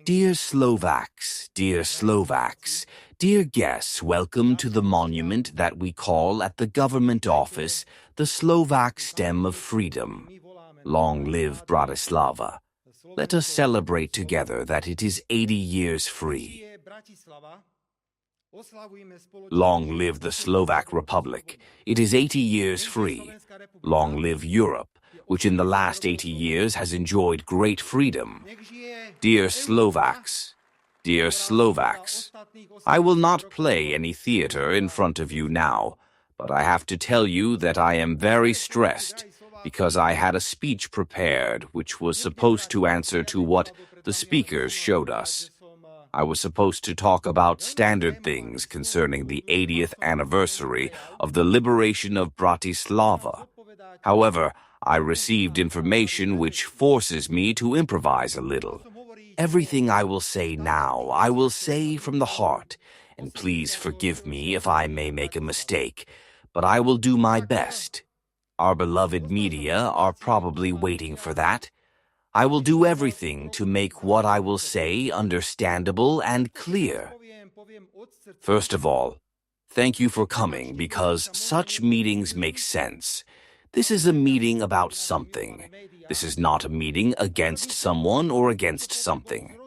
Dear Slovaks, dear guests, welcome to the monument that we call at the government office the Slovak stem of freedom. Long live Bratislava. Let us celebrate together that it is 80 years free. Long live the Slovak Republic. It is 80 years free. Long live Europe, which in the last 80 years has enjoyed great freedom. Dear Slovaks, I will not play any theater in front of you now, but I have to tell you that I am very stressed because I had a speech prepared which was supposed to answer to what the speakers showed us. I was supposed to talk about standard things concerning the 80th anniversary of the liberation of Bratislava. However, I received information which forces me to improvise a little. Everything I will say now, I will say from the heart, and please forgive me if I may make a mistake, but I will do my best. Our beloved media are probably waiting for that. I will do everything to make what I will say understandable and clear. First of all, thank you for coming because such meetings make sense. This is a meeting about something. This is not a meeting against someone or against something.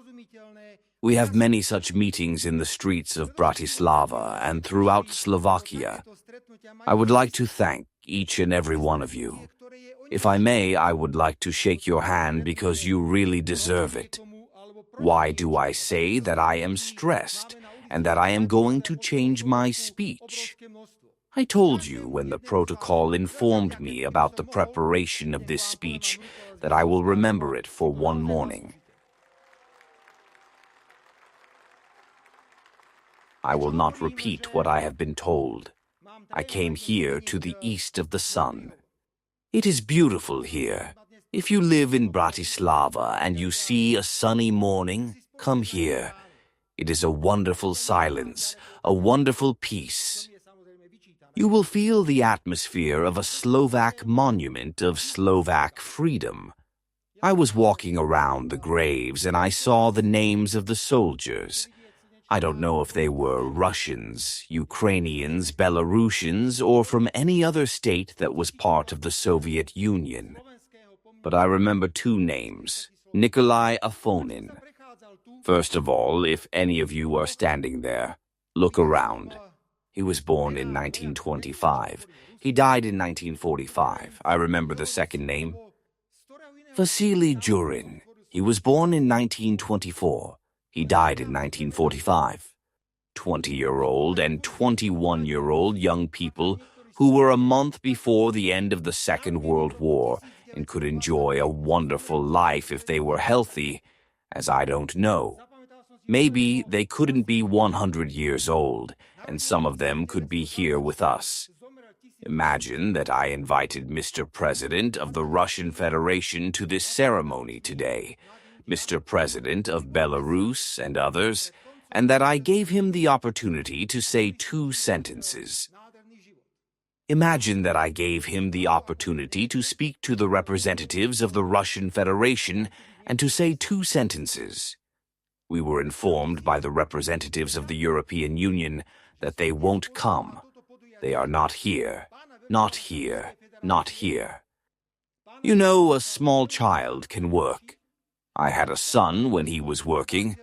We have many such meetings in the streets of Bratislava and throughout Slovakia. I would like to thank each and every one of you. If I may, I would like to shake your hand because you really deserve it. Why do I say that I am stressed and that I am going to change my speech? I told you when the protocol informed me about the preparation of this speech that I will remember it for one morning. I will not repeat what I have been told. I came here to the east of the sun. It is beautiful here. If you live in Bratislava and you see a sunny morning, come here. It is a wonderful silence, a wonderful peace. You will feel the atmosphere of a Slovak monument of Slovak freedom. I was walking around the graves and I saw the names of the soldiers. I don't know if they were Russians, Ukrainians, Belarusians, or from any other state that was part of the Soviet Union. But I remember two names, Nikolai Afonin. First of all, if any of you are standing there, look around. He was born in 1925. He died in 1945. I remember the second name. Vasily Jurin. He was born in 1924. He died in 1945. 20-year-old and 21-year-old young people who were a month before the end of the Second World War and could enjoy a wonderful life if they were healthy, as I don't know. Maybe they couldn't be 100 years old, and some of them could be here with us. Imagine that I invited Mr. President of the Russian Federation to this ceremony today, Mr. President of Belarus and others, and that I gave him the opportunity to say two sentences. Imagine that I gave him the opportunity to speak to the representatives of the Russian Federation and to say two sentences. We were informed by the representatives of the European Union that they won't come. They are not here, not here, not here. You know, a small child can work. I had a son when he was working,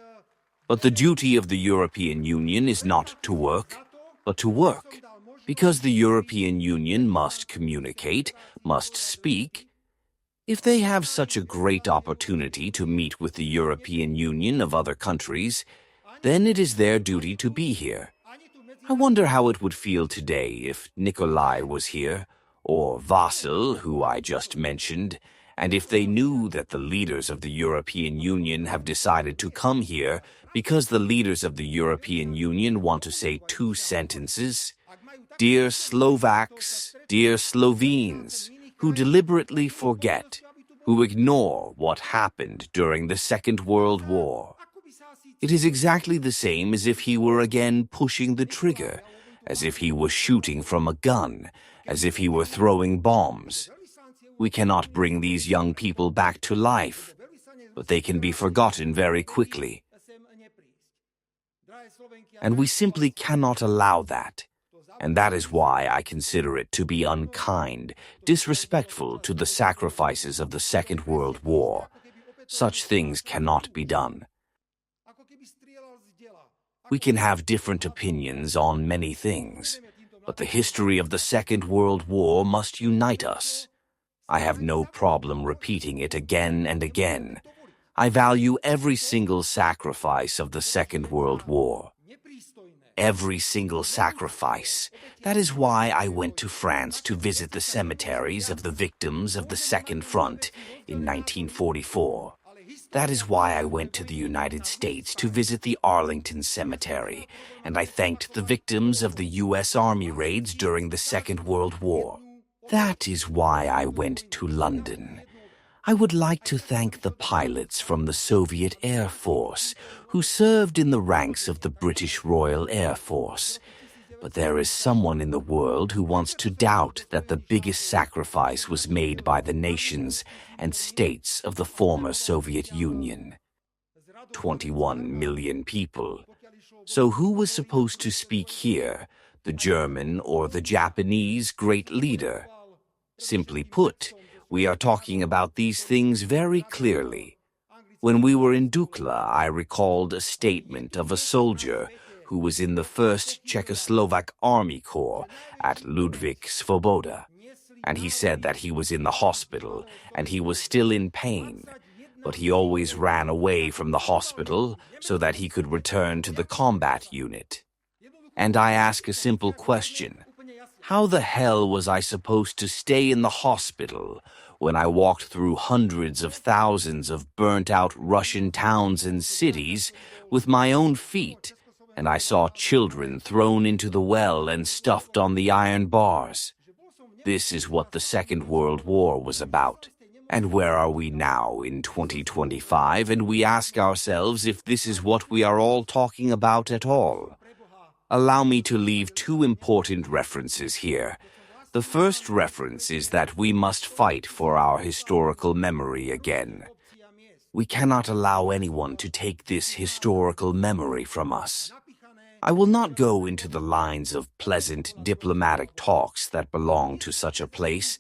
but the duty of the European Union is not to work, but to work, because the European Union must communicate, must speak. If they have such a great opportunity to meet with the European Union of other countries, then it is their duty to be here. I wonder how it would feel today if Nikolai was here, or Vasil, who I just mentioned, and if they knew that the leaders of the European Union have decided to come here because the leaders of the European Union want to say two sentences. Dear Slovaks, dear Slovenes, who deliberately forget, who ignore what happened during the Second World War. It is exactly the same as if he were again pushing the trigger, as if he was shooting from a gun, as if he were throwing bombs. We cannot bring these young people back to life. but they can be forgotten very quickly. And we simply cannot allow that. And that is why I consider it to be unkind, disrespectful to the sacrifices of the Second World War. Such things cannot be done. We can have different opinions on many things, but the history of the Second World War must unite us. I have no problem repeating it again and again. I value every single sacrifice of the Second World War. Every single sacrifice. That is why I went to France to visit the cemeteries of the victims of the Second Front in 1944. That is why I went to the United States to visit the Arlington Cemetery, and I thanked the victims of the U.S. Army raids during the Second World War. That is why I went to London. I would like to thank the pilots from the Soviet Air Force who served in the ranks of the British Royal Air Force. But there is someone in the world who wants to doubt that the biggest sacrifice was made by the nations and states of the former Soviet Union. 21 million people. So who was supposed to speak here, the German or the Japanese great leader? Simply put, we are talking about these things very clearly. When we were in Dukla, I recalled a statement of a soldier who was in the 1st Czechoslovak Army Corps at Ludvík Svoboda, and he said that he was in the hospital and he was still in pain, but he always ran away from the hospital so that he could return to the combat unit. And I ask a simple question. How the hell was I supposed to stay in the hospital when I walked through hundreds of thousands of burnt-out Russian towns and cities with my own feet, and I saw children thrown into the well and stuffed on the iron bars? This is what the Second World War was about. And where are we now in 2025? And we ask ourselves if this is what we are all talking about at all. Allow me to leave two important references here. The first reference is that we must fight for our historical memory again. We cannot allow anyone to take this historical memory from us. I will not go into the lines of pleasant diplomatic talks that belong to such a place,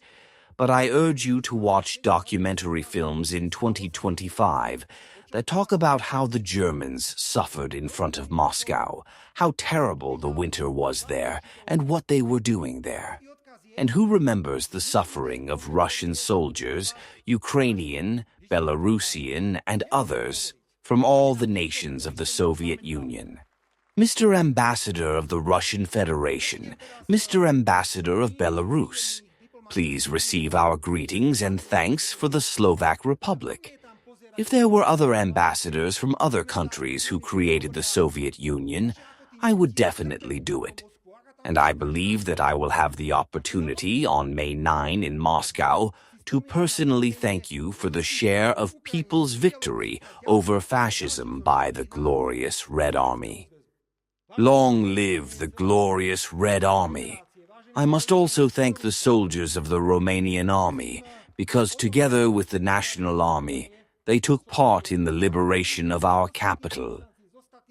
but I urge you to watch documentary films in 2025 that talk about how the Germans suffered in front of Moscow, how terrible the winter was there, and what they were doing there. And who remembers the suffering of Russian soldiers, Ukrainian, Belarusian, and others from all the nations of the Soviet Union? Mr. Ambassador of the Russian Federation, Mr. Ambassador of Belarus, please receive our greetings and thanks for the Slovak Republic. If there were other ambassadors from other countries who created the Soviet Union, I would definitely do it. And I believe that I will have the opportunity on May 9 in Moscow to personally thank you for the share of people's victory over fascism by the glorious Red Army. Long live the glorious Red Army. I must also thank the soldiers of the Romanian army, because together with the National Army, they took part in the liberation of our capital.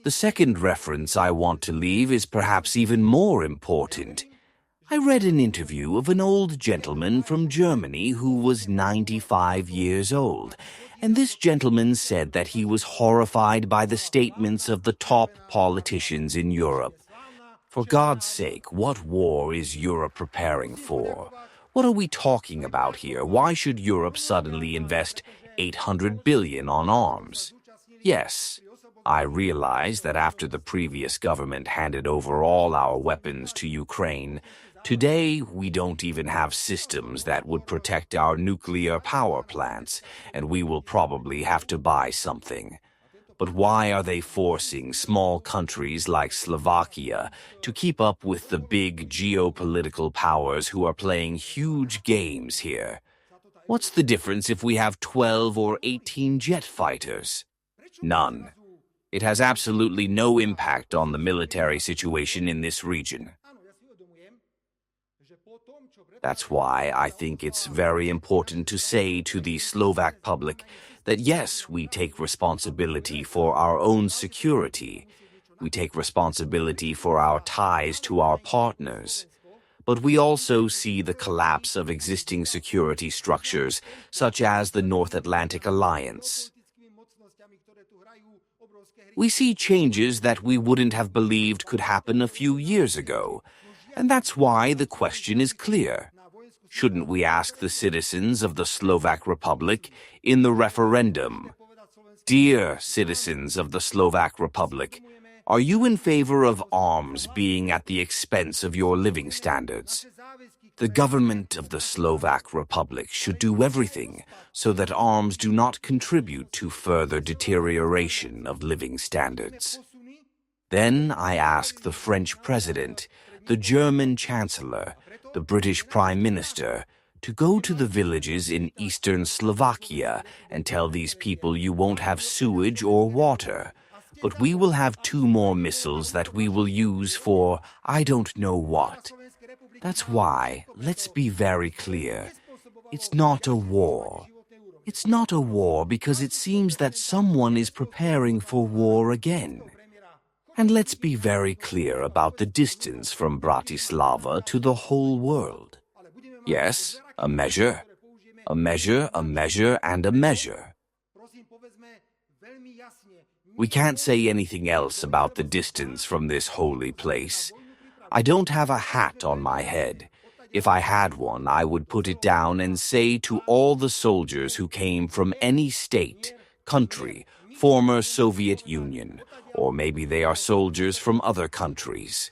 The second reference I want to leave is perhaps even more important. I read an interview of an old gentleman from Germany who was 95 years old, and this gentleman said that he was horrified by the statements of the top politicians in Europe. For God's sake, what war is Europe preparing for? What are we talking about here? Why should Europe suddenly invest 800 billion on arms? Yes, I realize that after the previous government handed over all our weapons to Ukraine, today we don't even have systems that would protect our nuclear power plants, and we will probably have to buy something. But why are they forcing small countries like Slovakia to keep up with the big geopolitical powers who are playing huge games here? What's the difference if we have 12 or 18 jet fighters? None. It has absolutely no impact on the military situation in this region. That's why I think it's very important to say to the Slovak public that yes, we take responsibility for our own security. We take responsibility for our ties to our partners. But we also see the collapse of existing security structures, such as the North Atlantic Alliance. We see changes that we wouldn't have believed could happen a few years ago, and that's why the question is clear. Shouldn't we ask the citizens of the Slovak Republic in the referendum? Dear citizens of the Slovak Republic, are you in favor of arms being at the expense of your living standards? The government of the Slovak Republic should do everything so that arms do not contribute to further deterioration of living standards. Then I ask the French President, the German Chancellor, the British Prime Minister, to go to the villages in eastern Slovakia and tell these people you won't have sewage or water, but we will have 2 more missiles that we will use for I don't know what. That's why, let's be very clear, it's not a war. It's not a war because it seems that someone is preparing for war again. And let's be very clear about the distance from Bratislava to the whole world. Yes, a measure, a measure, a measure, and a measure. We can't say anything else about the distance from this holy place. I don't have a hat on my head. If I had one, I would put it down and say to all the soldiers who came from any state, country, former Soviet Union, or maybe they are soldiers from other countries.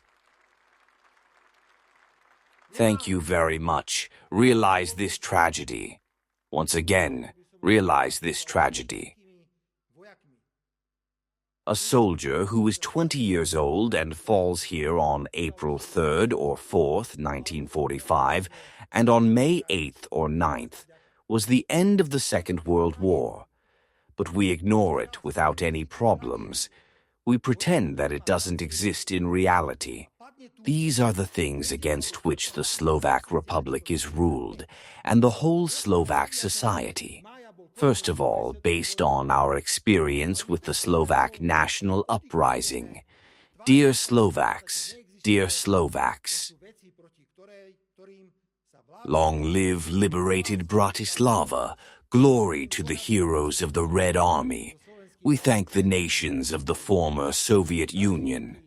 Thank you very much. Realize this tragedy. Once again, realize this tragedy. A soldier who is 20 years old and falls here on April 3rd or 4th, 1945, and on May 8th or 9th, was the end of the Second World War. But we ignore it without any problems. We pretend that it doesn't exist in reality. These are the things against which the Slovak Republic is ruled, and the whole Slovak society. First of all, based on our experience with the Slovak national uprising. Dear Slovaks, long live liberated Bratislava, glory to the heroes of the Red Army. We thank the nations of the former Soviet Union.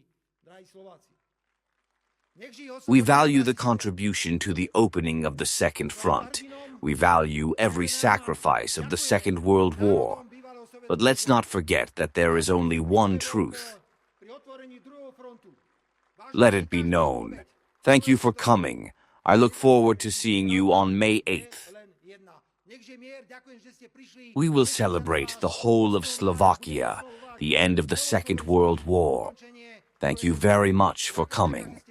We value the contribution to the opening of the Second Front. We value every sacrifice of the Second World War. But let's not forget that there is only one truth. Let it be known. Thank you for coming. I look forward to seeing you on May 8th. We will celebrate the whole of Slovakia, the end of the Second World War. Thank you very much for coming.